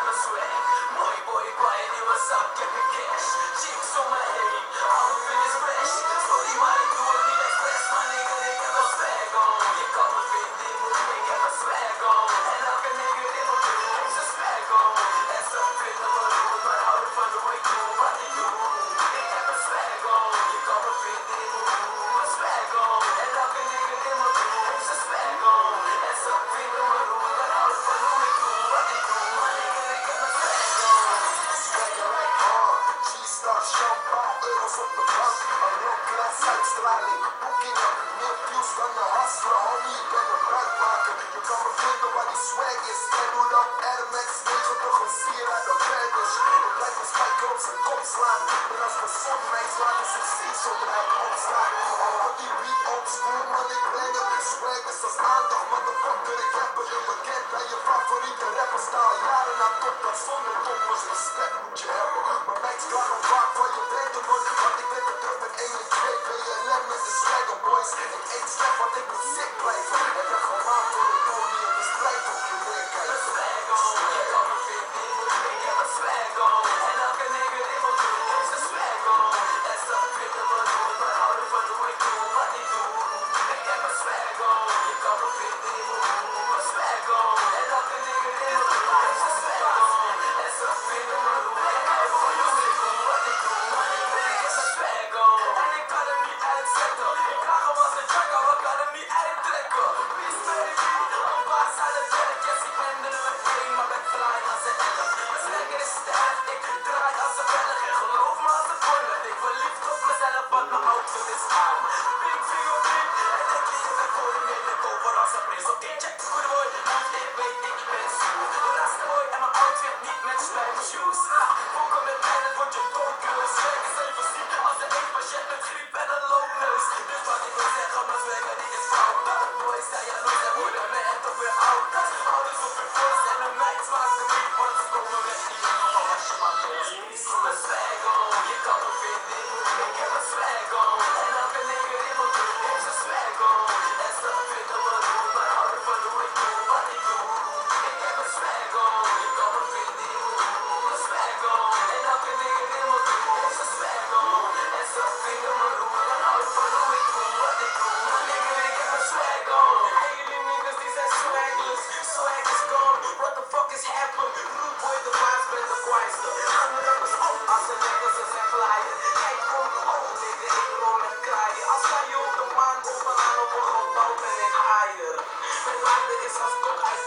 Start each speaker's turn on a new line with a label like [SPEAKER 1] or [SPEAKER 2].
[SPEAKER 1] mijn swag. Mooi boy, quiet in mijn zak, heb ik cash. Chicks om me heen, outfit is fresh. Sorry maar ik doe het niet expres, maar nigga ik heb een swag on. Je kan me vinden in hoe ik heb een swag on. En elke nigga in mijn buurt heeft zijn swag on. En ze vinden me rude, maar houden van hoe ik doe wat ik doe. Ik heb een swag on, je kan me vinden in hoe mijn swag on. En elke nigga in mijn buurt heeft zijn swag on. En ze vinden me rude, maar houden van hoe ik doe wat ik doe. Maar nigga ik heb een swag on.
[SPEAKER 2] Swagger like hard, G-Star champagne, euro's op de bank. Een rockclass uitstraling, boekingen, meer views dan een hustler. Homie, ik ben een buikmaker. Je kan me vinden waar die swag is. En hoe dan Air Max 90, een sieraad de verder. Ik blijf een spijker op zijn kop slaan. En als de zon mij slaat, is het zie zodra ik opsta. Al wordt die beat old school, man, ik breng het. Swag is als aandacht, motherfucker. Ik heb het bekend bij je favoriete rapper. Sta al jaren aan top, dat zonder toppers. Respect moet je hebben. Maar mij klagen vaak van je bent er nooit. Want ik ben er terug met 1 en 2. BLM met de Swagger Boys. Ik eet slecht, want ik moet sick blijven. En ben gemaakt door het podium, dus blijf op je neerkijken.
[SPEAKER 1] Swag on, je kan me vinden in hoe ik heb een swag on. En elke nigga in mijn buurt heeft zijn swag on. En ze vinden me rude, maar houden van hoe ik doe wat ik doe. Ik heb een swag on, je kan me vinden in hoe mijn swag on. En elke nigga in mijn buurt heeft zijn swag on. En ze vinden me rude, maar houden van hoe ik doe wat ik doe. Maar nigga ik heb een swag on. En ik kan hem niet uitzetten. Ik draag hem als een jagger, we kan hem niet uittrekken. Peace baby, een baas aan het werk. Yes, ik ben de nummer 1, maar ben fly als een elf. Mijn swagger is sterk, ik draai als een Belg. En geloof me als een volk, ik verliefd op mezelf, want mijn outfit is aan. Pink figuur pink, en denk je je bent koningin, ik over als een prins. Oké, check de goede woord, want ik weet ik ben zoe. De laatste boy en mijn outfit niet met slijmshoes. Boeken met mij, dat wordt je donker. Swag is even ziek als een eetpatiënt met griep en een loopneus. Dus wat ik wil zeggen, mijn swagger die is fout. Bad boys zijn jaloers en worden me echt op weer oud. Ouders op hun voice en een meid smaakt de wiet. Want ze komen met die jongen van als je maar toast. Mijn swag on, je kan me vinden in hoe ik heb een swag on. En elke nigger in mijn buurt heeft zijn swag on. En ze vinden me rude, maar houden van hoe ik doe wat ik doe. Ik heb een swag on, je kan me vinden in hoe mijn swag on. En elke nigger in mijn buurt heeft zijn swag on. En ze vinden me rude, maar houden van hoe ik doe wat ik doe. Maar nigger, ik heb een swag on. En jullie niggas die zijn swagless. Swag is gone, what the fuck is happening? Rude boy, de baas bent de kwaaiste. Andere rappers ook als ze lekker ze zijn flyer. Kijk om de ogen, nigga, ik rol met kraaien. Als wij je op de maan bovenaan op een gebouw ben ik higher. Mijn later is als kok uit